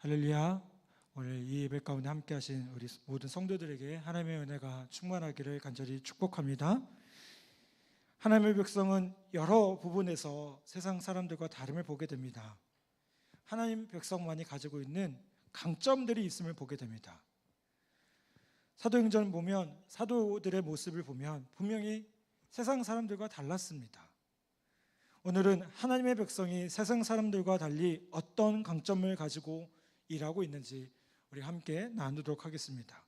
할렐루야. 오늘 이 예배 가운데 함께 하신 우리 모든 성도들에게 하나님의 은혜가 충만하기를 간절히 축복합니다. 하나님의 백성은 여러 부분에서 세상 사람들과 다름을 보게 됩니다. 하나님 백성만이 가지고 있는 강점들이 있음을 보게 됩니다. 사도행전을 보면 사도들의 모습을 보면 분명히 세상 사람들과 달랐습니다. 오늘은 하나님의 백성이 세상 사람들과 달리 어떤 강점을 가지고 일하고 있는지 우리 함께 나누도록 하겠습니다.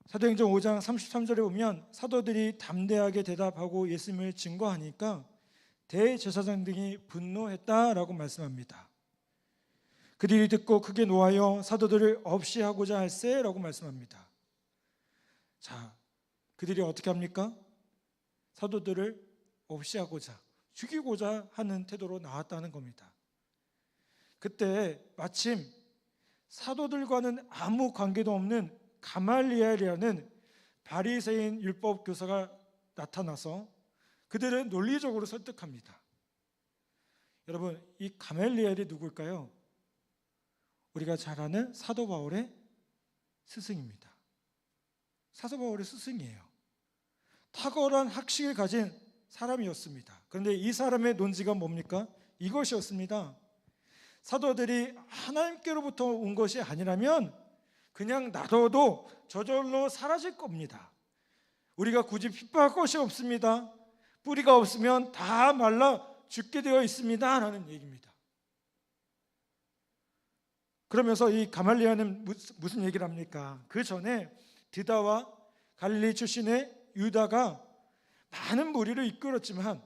사도행전 5장 33절에 보면 사도들이 담대하게 대답하고 예수님을 증거하니까 대제사장 등이 분노했다라고 말씀합니다. 그들이 듣고 크게 노하여 사도들을 없이 하고자 할세라고 말씀합니다. 자, 그들이 어떻게 합니까? 사도들을 없이 하고자, 죽이고자 하는 태도로 나왔다는 겁니다. 그때 마침 사도들과는 아무 관계도 없는 가말리엘이라는 바리새인 율법 교사가 나타나서 그들은 논리적으로 설득합니다. 여러분, 이 가말리엘이 누굴까요? 우리가 잘 아는 사도 바울의 스승입니다. 사도 바울의 스승이에요. 탁월한 학식을 가진 사람이었습니다. 그런데 이 사람의 논지가 뭡니까? 이것이었습니다. 사도들이 하나님께로부터 온 것이 아니라면 그냥 놔둬도 저절로 사라질 겁니다. 우리가 굳이 핍박할 것이 없습니다. 뿌리가 없으면 다 말라 죽게 되어 있습니다 라는 얘기입니다. 그러면서 이 가말리엘은 무슨 얘기를 합니까? 그 전에 드다와 갈릴리 출신의 유다가 많은 무리를 이끌었지만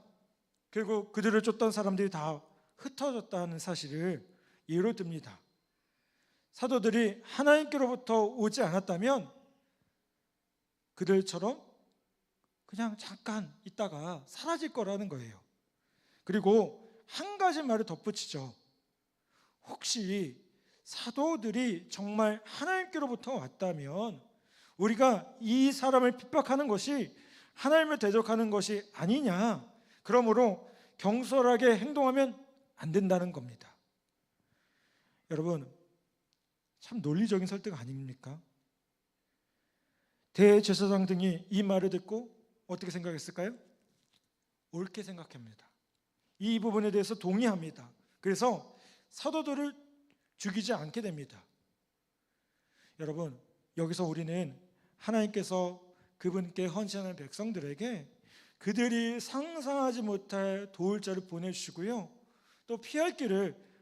결국 그들을 쫓던 사람들이 다 흩어졌다는 사실을 예로 듭니다. 사도들이 하나님께로부터 오지 않았다면 그들처럼 그냥 잠깐 있다가 사라질 거라는 거예요. 그리고 한 가지 말을 덧붙이죠. 혹시 사도들이 정말 하나님께로부터 왔다면 우리가 이 사람을 핍박하는 것이 하나님을 대적하는 것이 아니냐, 그러므로 경솔하게 행동하면 안 된다는 겁니다. 여러분, 참 논리적인 설득 아닙니까? 대제사장 등이 이 말을 듣고 어떻게 생각했을까요? 옳게 생각합니다. 이 부분에 대해서 동의합니다. 그래서 사도들을 죽이지 않게 됩니다. 여러분, 여기서 우리는 하나님께서 그분께 헌신하는 백성들에게 그들이 상상하지 못할 도울 자를 보내주시고요, 또 피할 길을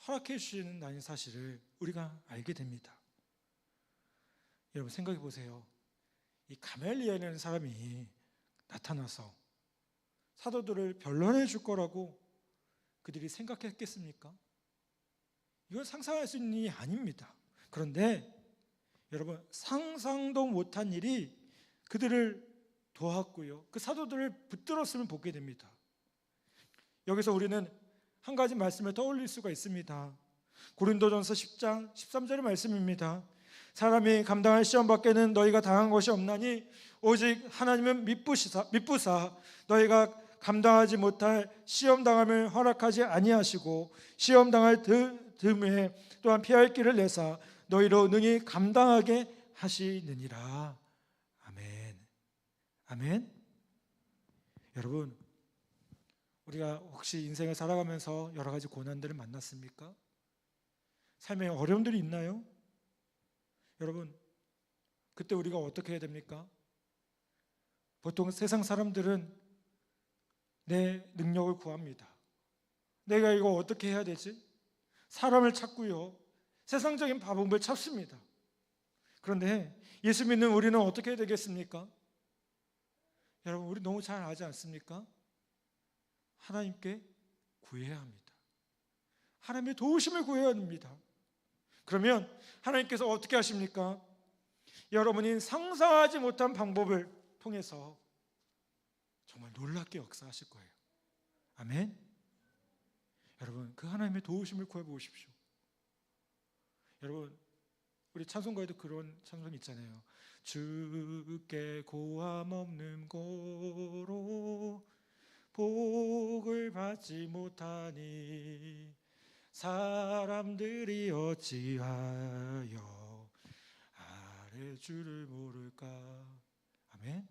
허락해 주시는 사실을 우리가 알게 됩니다. 여러분, 생각해 보세요. 이 가멜리엘이라는 사람이 나타나서 사도들을 변론해 줄 거라고 그들이 생각했겠습니까? 이건 상상할 수 있는 일이 아닙니다. 그런데 여러분, 상상도 못한 일이 그들을 도왔고요, 그 사도들을 붙들었음을 보게 됩니다. 여기서 우리는 한 가지 말씀을 떠올릴 수가 있습니다. 고린도전서 10장 13절의 말씀입니다. 사람이 감당할 시험 밖에는 너희가 당한 것이 없나니 오직 하나님은 미쁘사 너희가 감당하지 못할 시험 당함을 허락하지 아니하시고 시험 당할 틈에 또한 피할 길을 내사 너희로 능히 감당하게 하시느니라. 아멘. 아멘. 여러분, 우리가 혹시 인생을 살아가면서 여러 가지 고난들을 만났습니까? 삶에 어려움들이 있나요? 여러분, 그때 우리가 어떻게 해야 됩니까? 보통 세상 사람들은 내 능력을 구합니다. 내가 이거 어떻게 해야 되지? 사람을 찾고요, 세상적인 방법을 찾습니다. 그런데 예수 믿는 우리는 어떻게 해야 되겠습니까? 여러분, 우리 너무 잘 알지 않습니까? 하나님께 구해야 합니다. 하나님의 도우심을 구해야 합니다. 그러면 하나님께서 어떻게 하십니까? 여러분이 상상하지 못한 방법을 통해서 정말 놀랍게 역사하실 거예요. 아멘. 여러분, 그 하나님의 도우심을 구해보십시오. 여러분, 우리 찬송가에도 그런 찬송이 있잖아요. 주께 고함 없는 고로 복을 받지 못하니 사람들이 어찌하여 아뢰주를 모를까. 아멘.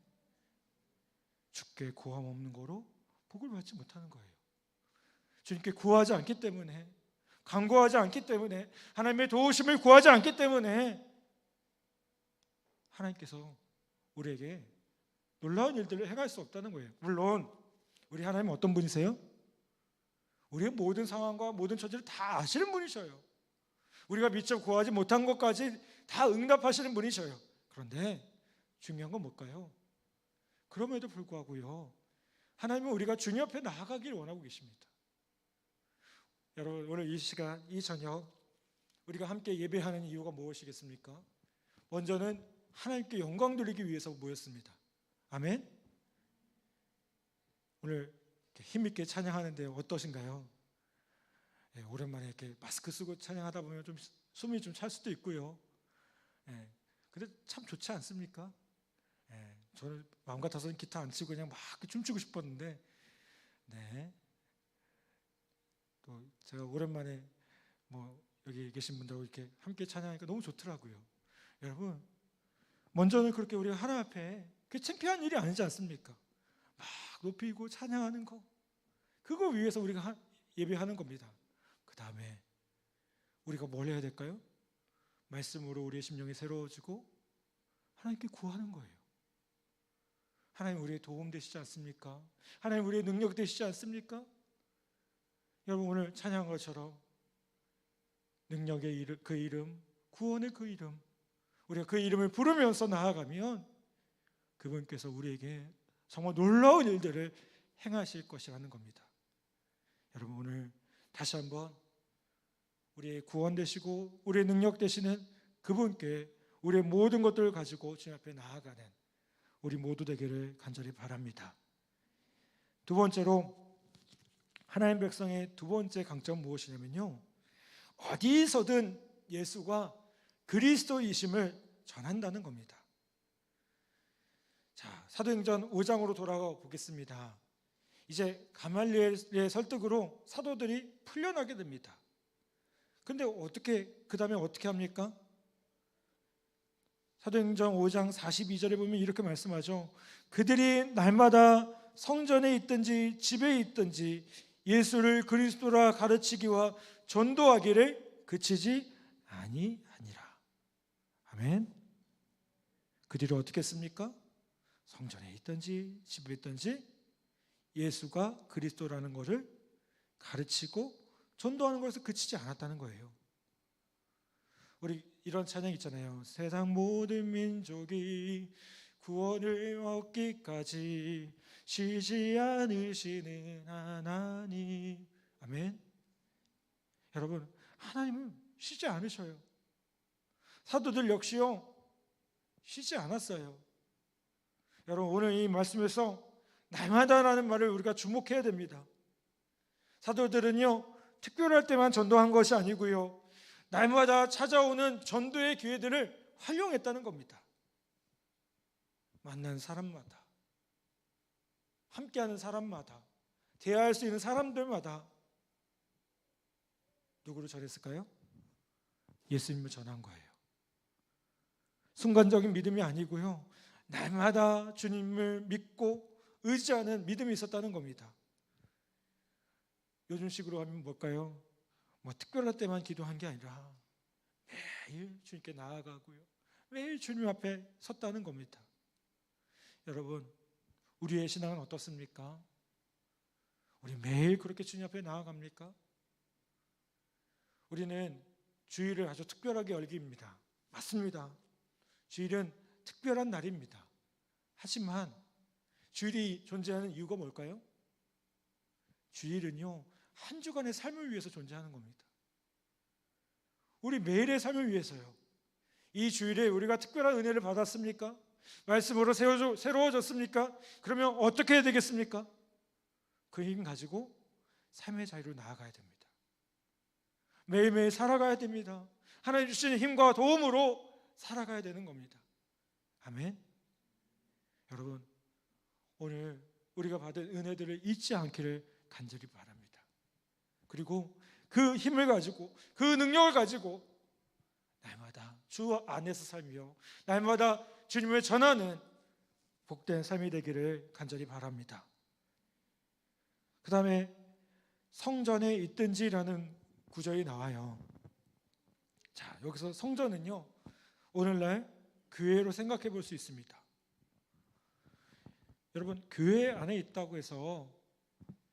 주께 구함 없는 거로 복을 받지 못하는 거예요. 주님께 구하지 않기 때문에, 간구하지 않기 때문에, 하나님의 도우심을 구하지 않기 때문에 하나님께서 우리에게 놀라운 일들을 행할 수 없다는 거예요. 물론 우리 하나님은 어떤 분이세요? 우리의 모든 상황과 모든 처지를 다 아시는 분이셔요. 우리가 미처 구하지 못한 것까지 다 응답하시는 분이셔요. 그런데 중요한 건 뭘까요? 그럼에도 불구하고요, 하나님은 우리가 주님 앞에 나아가기를 원하고 계십니다. 여러분, 오늘 이 시간, 이 저녁 우리가 함께 예배하는 이유가 무엇이겠습니까? 먼저는 하나님께 영광 돌리기 위해서 모였습니다. 아멘. 오늘 힘있게 찬양하는데 어떠신가요? 예, 오랜만에 이렇게 마스크 쓰고 찬양하다 보면 좀 숨이 좀 찰 수도 있고요. 예, 근데 참 좋지 않습니까? 예, 저는 마음 같아서는 기타 안 치고 그냥 막 춤추고 싶었는데, 네. 또 제가 오랜만에 뭐 여기 계신 분들하고 이렇게 함께 찬양하니까 너무 좋더라고요. 여러분, 먼저는 그렇게 우리가 하나님 앞에 그 창피한 일이 아니지 않습니까? 막 높이고 찬양하는 거, 그거 위해서 우리가 예배하는 겁니다. 그 다음에 우리가 뭘 해야 될까요? 말씀으로 우리의 심령이 새로워지고 하나님께 구하는 거예요. 하나님 우리의 도움 되시지 않습니까? 하나님 우리의 능력 되시지 않습니까? 여러분, 오늘 찬양한 것처럼 능력의 이름, 그 이름, 구원의 그 이름, 우리가 그 이름을 부르면서 나아가면 그분께서 우리에게 정말 놀라운 일들을 행하실 것이라는 겁니다. 여러분, 오늘 다시 한번 우리의 구원 되시고 우리의 능력 되시는 그분께 우리의 모든 것들을 가지고 주님 앞에 나아가는 우리 모두 되기를 간절히 바랍니다. 두 번째로, 하나님 백성의 두 번째 강점은 무엇이냐면요, 어디서든 예수가 그리스도이심을 전한다는 겁니다. 자, 사도행전 5장으로 돌아가 보겠습니다. 이제 가말리엘의 설득으로 사도들이 풀려나게 됩니다. 근데 그 다음에 어떻게 합니까? 사도행전 5장 42절에 보면 이렇게 말씀하죠. 그들이 날마다 성전에 있든지 집에 있든지 예수를 그리스도라 가르치기와 전도하기를 그치지 아니하니라. 아멘. 그들이 어떻게 했습니까? 성전에 있든지 집에 있든지 예수가 그리스도라는 것을 가르치고 전도하는 것에서 그치지 않았다는 거예요. 우리 이런 찬양 있잖아요. 세상 모든 민족이 구원을 얻기까지 쉬지 않으시는 하나님. 아멘. 여러분, 하나님은 쉬지 않으셔요. 사도들 역시요, 쉬지 않았어요. 여러분, 오늘 이 말씀에서 날마다라는 말을 우리가 주목해야 됩니다. 사도들은요, 특별할 때만 전도한 것이 아니고요, 날마다 찾아오는 전도의 기회들을 활용했다는 겁니다. 만난 사람마다, 함께하는 사람마다, 대화할 수 있는 사람들마다 누구를 전했을까요? 예수님을 전한 거예요. 순간적인 믿음이 아니고요, 날마다 주님을 믿고 의지하는 믿음이 있었다는 겁니다. 요즘식으로 하면 뭘까요? 뭐 특별할 때만 기도한 게 아니라 매일 주님께 나아가고요, 매일 주님 앞에 섰다는 겁니다. 여러분, 우리의 신앙은 어떻습니까? 우리 매일 그렇게 주님 앞에 나아갑니까? 우리는 주일을 아주 특별하게 여깁니다. 맞습니다. 주일은 특별한 날입니다. 하지만 주일이 존재하는 이유가 뭘까요? 주일은요, 한 주간의 삶을 위해서 존재하는 겁니다. 우리 매일의 삶을 위해서요. 이 주일에 우리가 특별한 은혜를 받았습니까? 말씀으로 새로워졌습니까? 그러면 어떻게 해야 되겠습니까? 그 힘 가지고 삶의 자유로 나아가야 됩니다. 매일매일 살아가야 됩니다. 하나님 주시는 힘과 도움으로 살아가야 되는 겁니다. 아멘. 여러분, 오늘 우리가 받은 은혜들을 잊지 않기를 간절히 바랍니다. 그리고 그 힘을 가지고 그 능력을 가지고 날마다 주 안에서 살며 날마다 주님을 전하는 복된 삶이 되기를 간절히 바랍니다. 그 다음에 성전에 있든지라는 구절이 나와요. 자, 여기서 성전은요, 오늘날 교회로 생각해 볼 수 있습니다. 여러분, 교회 안에 있다고 해서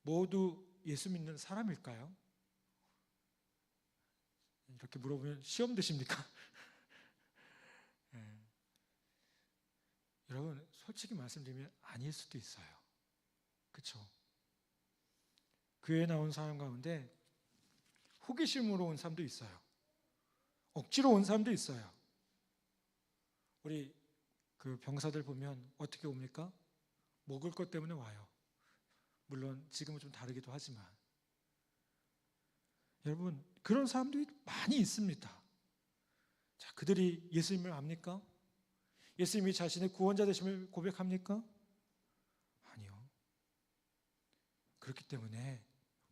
모두 예수 믿는 사람일까요? 이렇게 물어보면 시험 드십니까? 네. 여러분, 솔직히 말씀드리면 아닐 수도 있어요. 그렇죠? 교회에 나온 사람 가운데 호기심으로 온 사람도 있어요. 억지로 온 사람도 있어요. 우리 그 병사들 보면 어떻게 옵니까? 먹을 것 때문에 와요. 물론 지금은 좀 다르기도 하지만 여러분, 그런 사람들이 많이 있습니다. 자, 그들이 예수님을 압니까? 예수님이 자신의 구원자 되심을 고백합니까? 아니요. 그렇기 때문에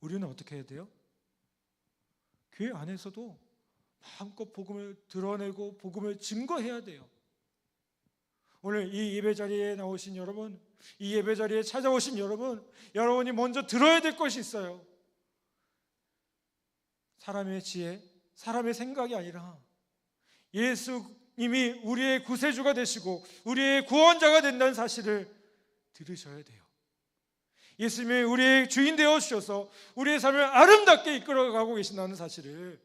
우리는 어떻게 해야 돼요? 교회 안에서도 마음껏 복음을 드러내고 복음을 증거해야 돼요. 오늘 이 예배 자리에 나오신 여러분, 이 예배 자리에 찾아오신 여러분, 여러분이 먼저 들어야 될 것이 있어요. 사람의 지혜, 사람의 생각이 아니라 예수님이 우리의 구세주가 되시고 우리의 구원자가 된다는 사실을 들으셔야 돼요. 예수님이 우리의 주인 되어 주셔서 우리의 삶을 아름답게 이끌어가고 계신다는 사실을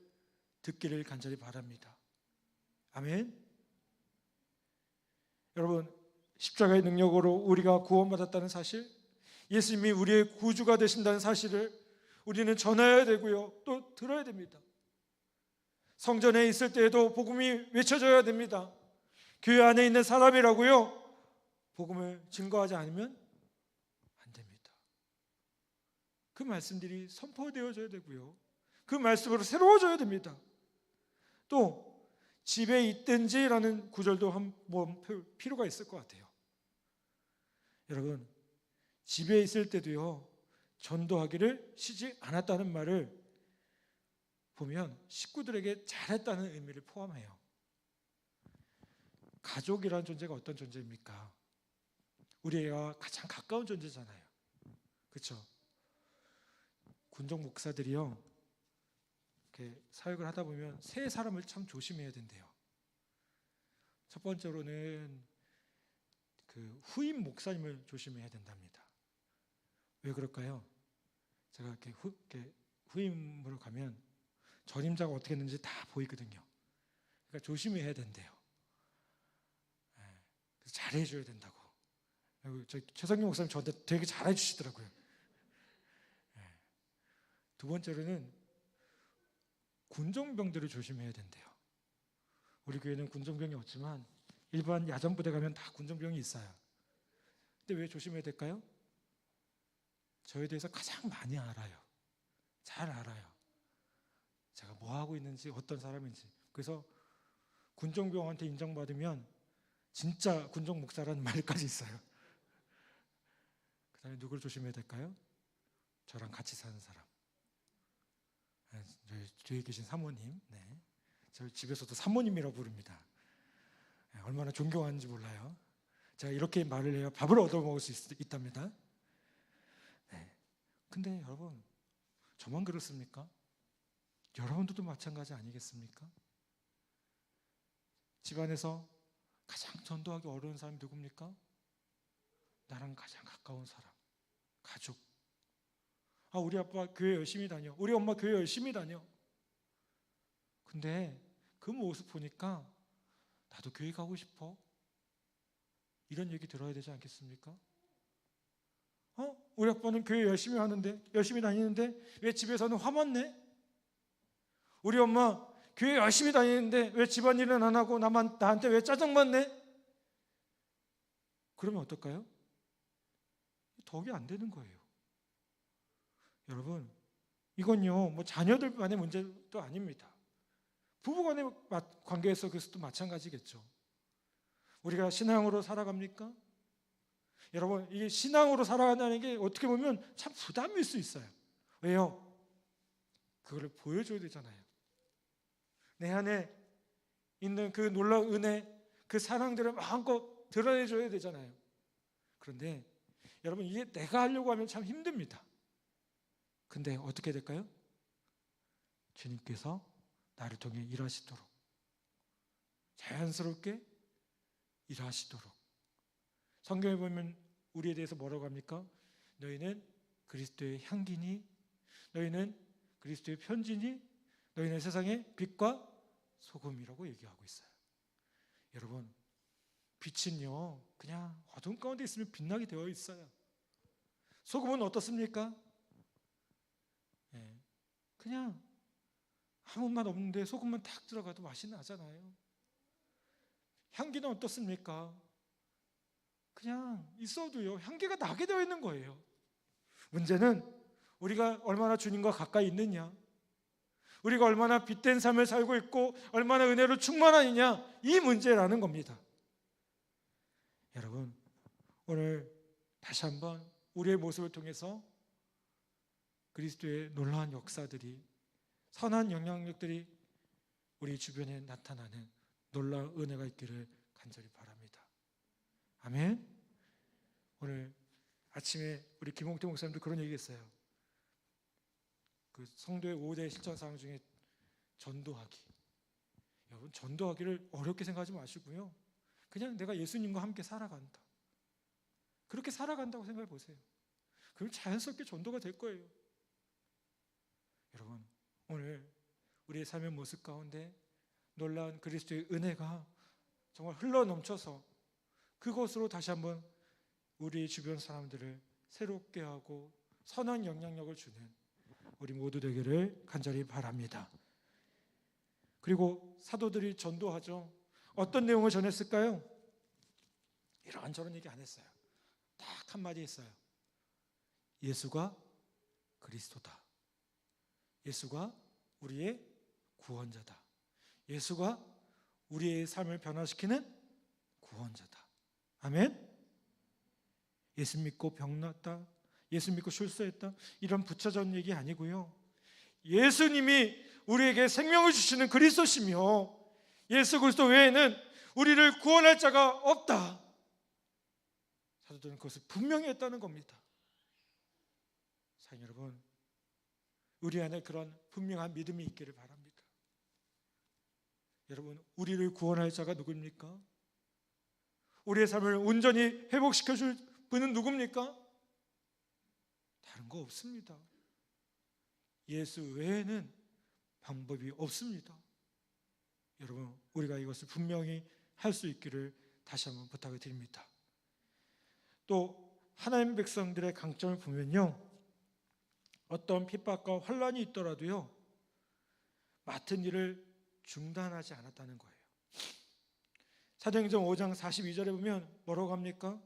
듣기를 간절히 바랍니다. 아멘. 여러분, 십자가의 능력으로 우리가 구원받았다는 사실, 예수님이 우리의 구주가 되신다는 사실을 우리는 전해야 되고요, 또 들어야 됩니다. 성전에 있을 때에도 복음이 외쳐져야 됩니다. 교회 안에 있는 사람이라고요, 복음을 증거하지 않으면 안 됩니다. 그 말씀들이 선포되어져야 되고요, 그 말씀으로 새로워져야 됩니다. 또 집에 있든지라는 구절도 한번 필요가 있을 것 같아요. 여러분, 집에 있을 때도요, 전도하기를 쉬지 않았다는 말을 보면 식구들에게 잘했다는 의미를 포함해요. 가족이라는 존재가 어떤 존재입니까? 우리가 가장 가까운 존재잖아요. 그렇죠? 군종 목사들이요, 이렇게 사역을 하다 보면 세 사람을 참 조심해야 된대요. 첫 번째로는 그 후임 목사님을 조심해야 된답니다. 왜 그럴까요? 제가 이렇게 후임으로 가면 전임자가 어떻게 했는지 다 보이거든요. 그러니까 조심해야 된대요. 그래서 잘해줘야 된다고. 저 최성규 목사님 저한테 되게 잘해주시더라고요. 두 번째로는 군종병들을 조심해야 된대요. 우리 교회는 군종병이 없지만 일반 야전부대 가면 다 군종병이 있어요. 근데 왜 조심해야 될까요? 저에 대해서 가장 많이 알아요. 잘 알아요. 제가 뭐 하고 있는지, 어떤 사람인지. 그래서 군종병한테 인정받으면 진짜 군종 목사라는 말까지 있어요. 그 다음에 누굴 조심해야 될까요? 저랑 같이 사는 사람. 저희 뒤에 계신 사모님. 네. 저희 집에서도 사모님이라고 부릅니다. 얼마나 존경하는지 몰라요. 제가 이렇게 말을 해야 밥을 얻어먹을 수 있답니다. 네. 근데 여러분, 저만 그렇습니까? 여러분들도 마찬가지 아니겠습니까? 집안에서 가장 전도하기 어려운 사람이 누굽니까? 나랑 가장 가까운 사람, 가족. 우리 아빠 교회 열심히 다녀, 우리 엄마 교회 열심히 다녀. 근데 그 모습 보니까 나도 교회 가고 싶어. 이런 얘기 들어야 되지 않겠습니까? 우리 아빠는 교회 열심히 하는데, 열심히 다니는데 왜 집에서는 화만 내? 우리 엄마 교회 열심히 다니는데 왜 집안일은 안 하고 나한테 왜 짜증만 내? 그러면 어떨까요? 덕이 안 되는 거예요. 여러분, 이건요, 뭐 자녀들만의 문제도 아닙니다. 부부간의 관계에서도 마찬가지겠죠. 우리가 신앙으로 살아갑니까? 여러분, 이게 신앙으로 살아간다는 게 어떻게 보면 참 부담일 수 있어요. 왜요? 그거를 보여줘야 되잖아요. 내 안에 있는 그 놀라운 은혜, 그 사랑들을 마음껏 드러내줘야 되잖아요. 그런데 여러분, 이게 내가 하려고 하면 참 힘듭니다. 근데 어떻게 될까요? 주님께서 나를 통해 일하시도록, 자연스럽게 일하시도록. 성경에 보면 우리에 대해서 뭐라고 합니까? 너희는 그리스도의 향기니, 너희는 그리스도의 편지니, 너희는 세상의 빛과 소금이라고 얘기하고 있어요. 여러분, 빛은요 그냥 어둠 가운데 있으면 빛나게 되어 있어요. 소금은 어떻습니까? 그냥 아무 맛 없는데 소금만 탁 들어가도 맛이 나잖아요. 향기는 어떻습니까? 그냥 있어도요 향기가 나게 되어 있는 거예요. 문제는 우리가 얼마나 주님과 가까이 있느냐, 우리가 얼마나 빛된 삶을 살고 있고 얼마나 은혜로 충만하느냐, 이 문제라는 겁니다. 여러분, 오늘 다시 한번 우리의 모습을 통해서 그리스도의 놀라운 역사들이, 선한 영향력들이 우리 주변에 나타나는 놀라운 은혜가 있기를 간절히 바랍니다. 아멘. 오늘 아침에 우리 김홍태 목사님도 그런 얘기했어요. 그 성도의 5대 실천사항 중에 전도하기. 여러분, 전도하기를 어렵게 생각하지 마시고요, 그냥 내가 예수님과 함께 살아간다, 그렇게 살아간다고 생각해 보세요. 그럼 자연스럽게 전도가 될 거예요. 여러분, 오늘 우리의 삶의 모습 가운데 놀라운 그리스도의 은혜가 정말 흘러넘쳐서 그것으로 다시 한번 우리 주변 사람들을 새롭게 하고 선한 영향력을 주는 우리 모두 되기를 간절히 바랍니다. 그리고 사도들이 전도하죠. 어떤 내용을 전했을까요? 이런저런 얘기 안 했어요. 딱 한마디 했어요. 예수가 그리스도다. 예수가 우리의 구원자다. 예수가 우리의 삶을 변화시키는 구원자다. 아멘. 예수 믿고 병났다, 예수 믿고 출소했다, 이런 부차전 얘기 아니고요, 예수님이 우리에게 생명을 주시는 그리스도시며 예수 그리스도 외에는 우리를 구원할 자가 없다. 사도들은 그것을 분명히 했다는 겁니다. 사랑하는 여러분, 우리 안에 그런 분명한 믿음이 있기를 바랍니다. 여러분, 우리를 구원할 자가 누구입니까? 우리의 삶을 온전히 회복시켜 줄 분은 누굽니까? 다른 거 없습니다. 예수 외에는 방법이 없습니다. 여러분, 우리가 이것을 분명히 할 수 있기를 다시 한번 부탁을 드립니다. 또 하나님 백성들의 강점을 보면요, 어떤 핍박과 환란이 있더라도요 맡은 일을 중단하지 않았다는 거예요. 사도행전 5장 42절에 보면 뭐라고 합니까?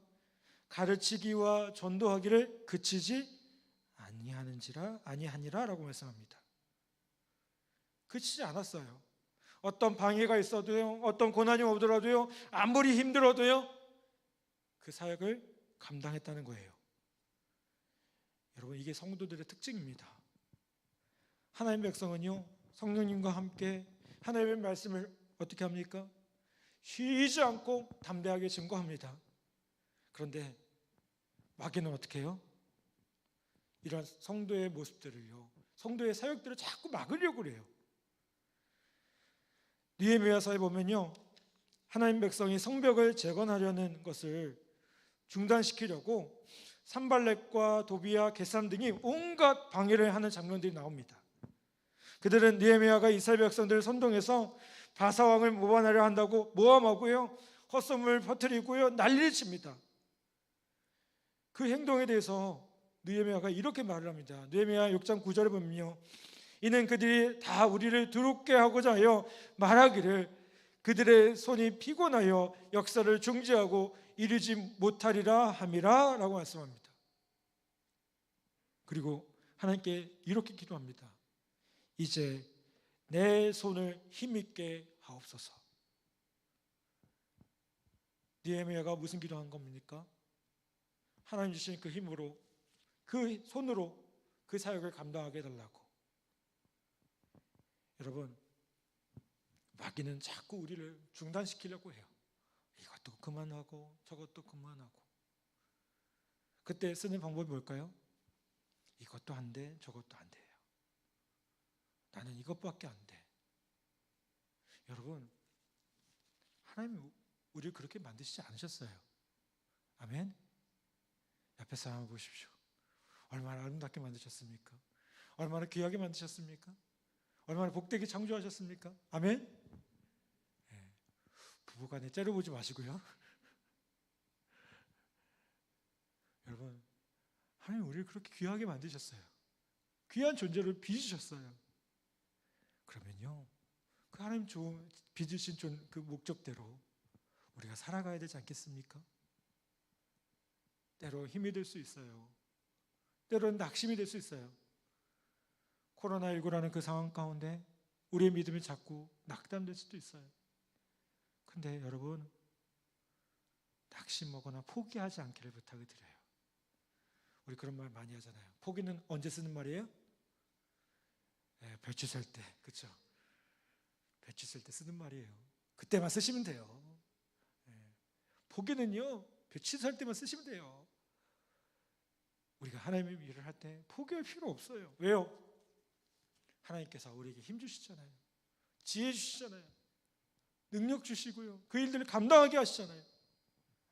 가르치기와 전도하기를 그치지 아니하니라 라고 말씀합니다. 그치지 않았어요. 어떤 방해가 있어도요, 어떤 고난이 오더라도요, 아무리 힘들어도요 그 사역을 감당했다는 거예요. 여러분, 이게 성도들의 특징입니다. 하나님 백성은요 성령님과 함께 하나님의 말씀을 어떻게 합니까? 쉬지 않고 담대하게 증거합니다. 그런데 마귀는 어떻게 해요? 이런 성도의 모습들을요, 성도의 사역들을 자꾸 막으려고 그래요. 느헤미야서에 보면요, 하나님 백성이 성벽을 재건하려는 것을 중단시키려고 산발렛과 도비야, 게삼 등이 온갖 방해를 하는 장면들이 나옵니다. 그들은 느헤미야가 이스라엘 백성들을 선동해서 바사왕을 모반하려 한다고 모함하고요, 헛소문을 퍼뜨리고요, 난리를 칩니다. 그 행동에 대해서 느헤미야가 이렇게 말을 합니다. 느헤미야 6장 9절에 보면요, 이는 그들이 다 우리를 두렵게 하고자 하여 말하기를 그들의 손이 피곤하여 역사를 중지하고 이르지 못하리라 함이라 라고 말씀합니다. 그리고 하나님께 이렇게 기도합니다. 이제 내 손을 힘있게 하옵소서. 느헤미야가 무슨 기도한 겁니까? 하나님 주신 그 힘으로, 그 손으로 그 사역을 감당하게 해달라고. 여러분, 마귀는 자꾸 우리를 중단시키려고 해요. 이것도 그만하고 저것도 그만하고. 그때 쓰는 방법이 뭘까요? 이것도 안 돼, 저것도 안 돼요. 나는 이것밖에 안 돼. 여러분, 하나님 우리를 그렇게 만드시지 않으셨어요. 아멘? 옆에 사람 보십시오. 얼마나 아름답게 만드셨습니까? 얼마나 귀하게 만드셨습니까? 얼마나 복되게 창조하셨습니까? 아멘? 네. 부부간에 째려보지 마시고요. 여러분, 하나님 우리를 그렇게 귀하게 만드셨어요. 귀한 존재를 빚으셨어요. 그러면요, 그 하나님 빚으신 그 목적대로 우리가 살아가야 되지 않겠습니까? 때로 힘이 될 수 있어요. 때로는 낙심이 될 수 있어요. 코로나19라는 그 상황 가운데 우리의 믿음이 자꾸 낙담될 수도 있어요. 근데 여러분, 낙심 먹거나 포기하지 않기를 부탁을 드려요. 우리 그런 말 많이 하잖아요. 포기는 언제 쓰는 말이에요? 네, 배추 썰 때, 그렇죠? 배추 썰 때 쓰는 말이에요. 그때만 쓰시면 돼요. 네. 포기는요, 배추 썰 때만 쓰시면 돼요. 우리가 하나님의 일을 할 때 포기할 필요 없어요. 왜요? 하나님께서 우리에게 힘 주시잖아요. 지혜 주시잖아요. 능력 주시고요. 그 일들을 감당하게 하시잖아요.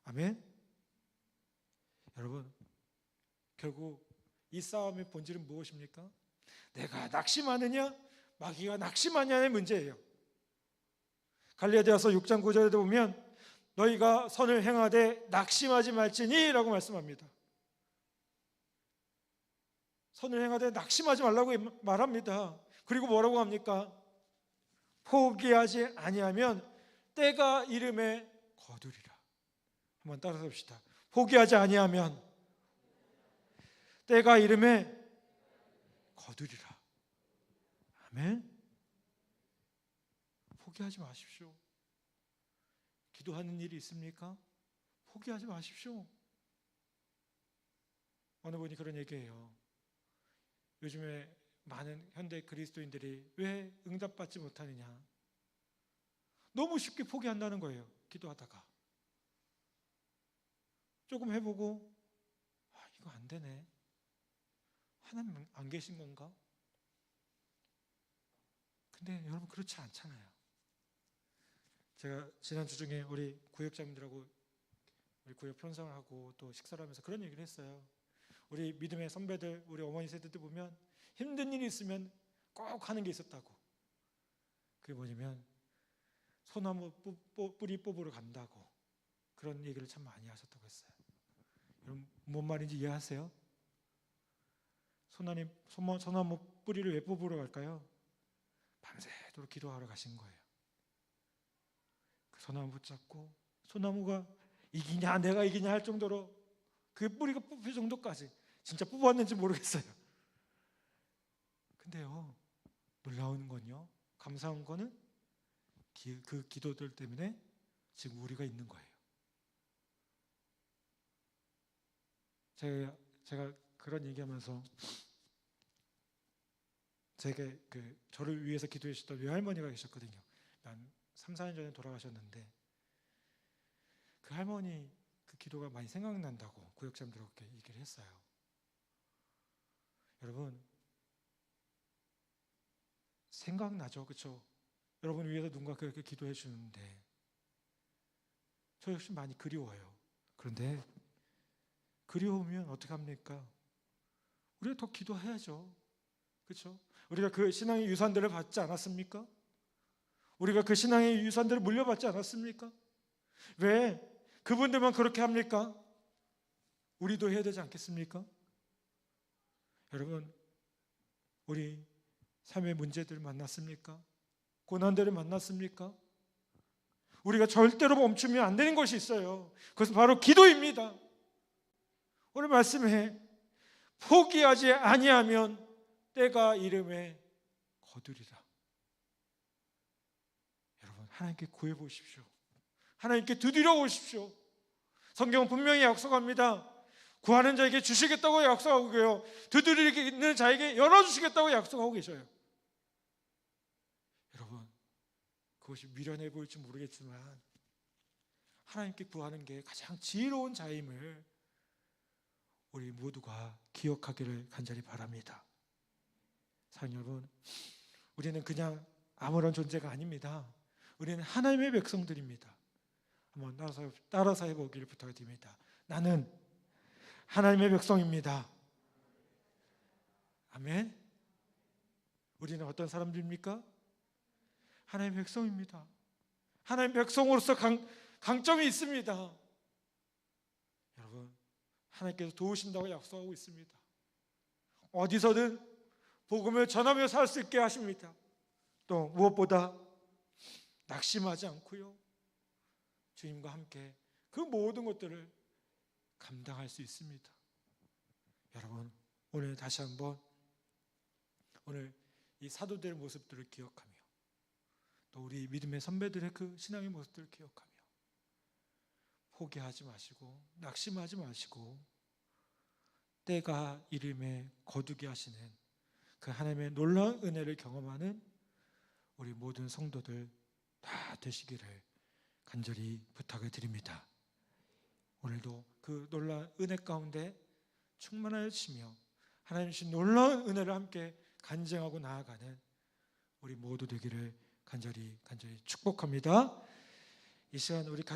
아멘. 여러분, 결국 이 싸움의 본질은 무엇입니까? 내가 낙심하느냐, 마귀가 낙심하냐의 문제예요. 갈라디아서 6장 9절에 보면 너희가 선을 행하되 낙심하지 말지니 라고 말씀합니다. 선을 행하되 낙심하지 말라고 말합니다. 그리고 뭐라고 합니까? 포기하지 아니하면 때가 이름에 거두리라. 한번 따라서 봅시다. 포기하지 아니하면 때가 이름에 거두리라. 아멘. 포기하지 마십시오. 기도하는 일이 있습니까? 포기하지 마십시오. 어느 분이 그런 얘기해요. 요즘에 많은 현대 그리스도인들이 왜 응답받지 못하느냐? 너무 쉽게 포기한다는 거예요. 기도하다가 조금 해보고 이거 안 되네. 하나님 안 계신 건가? 근데 여러분 그렇지 않잖아요. 제가 지난주 중에 우리 구역장님들하고 우리 구역 편성을 하고 또 식사를 하면서 그런 얘기를 했어요. 우리 믿음의 선배들, 우리 어머니 세대들 보면 힘든 일이 있으면 꼭 하는 게 있었다고. 그게 뭐냐면 소나무 뿌리 뽑으러 간다고. 그런 얘기를 참 많이 하셨다고 했어요. 여러분 뭔 말인지 이해하세요? 소나무 뿌리를 왜 뽑으러 갈까요? 밤새도록 기도하러 가신 거예요. 그 소나무 붙잡고 소나무가 이기냐 내가 이기냐 할 정도로 그 뿌리가 뽑힐 정도까지 진짜 뽑았는지 모르겠어요. 근데요, 놀라운 건요, 감사한 거는 그 기도들 때문에 지금 우리가 있는 거예요. 제가 그런 얘기하면서 제게 저를 위해서 기도해 주셨던 외할머니가 계셨거든요. 한 3, 4년 전에 돌아가셨는데 그 할머니 그 기도가 많이 생각난다고 구역장들한테 얘기를 했어요. 여러분 생각나죠, 그렇죠? 여러분 위해서 누군가 그렇게 기도해 주는데 저 역시 많이 그리워요. 그런데 그리우면 어떻게 합니까? 우리가 더 기도해야죠, 그렇죠? 우리가 그 신앙의 유산들을 받지 않았습니까? 우리가 그 신앙의 유산들을 물려받지 않았습니까? 왜 그분들만 그렇게 합니까? 우리도 해야 되지 않겠습니까? 여러분, 우리 삶의 문제들을 만났습니까? 고난들을 만났습니까? 우리가 절대로 멈추면 안 되는 것이 있어요. 그것은 바로 기도입니다. 오늘 말씀에 포기하지 아니하면 때가 이름에 거두리라. 여러분 하나님께 구해 보십시오. 하나님께 두드려 보십시오. 성경은 분명히 약속합니다. 구하는 자에게 주시겠다고 약속하고요, 두드리는 자에게 열어주시겠다고 약속하고 계셔요. 여러분, 그것이 미련해 보일지 모르겠지만 하나님께 구하는 게 가장 지혜로운 자임을 우리 모두가 기억하기를 간절히 바랍니다. 사랑하는 여러분, 우리는 그냥 아무런 존재가 아닙니다. 우리는 하나님의 백성들입니다. 한번 따라서 해보기를 부탁드립니다. 나는 하나님의 백성입니다. 아멘. 우리는 어떤 사람들입니까? 하나님의 백성입니다. 하나님의 백성으로서 강점이 있습니다. 여러분, 하나님께서 도우신다고 약속하고 있습니다. 어디서든 복음을 전하며 살 수 있게 하십니다. 또 무엇보다 낙심하지 않고요, 주님과 함께 그 모든 것들을 감당할 수 있습니다. 여러분, 오늘 다시 한번 오늘 이 사도들의 모습들을 기억하며 또 우리 믿음의 선배들의 그 신앙의 모습들을 기억하며 포기하지 마시고 낙심하지 마시고 때가 이름에 거두게 하시는 그 하나님의 놀라운 은혜를 경험하는 우리 모든 성도들 다 되시기를 간절히 부탁을 드립니다. 오늘도 그 놀라운 은혜 가운데 충만하시며 하나님 주신 놀라운 은혜를 함께 간증하고 나아가는 우리 모두 되기를 간절히 축복합니다. 이 시간 우리 같이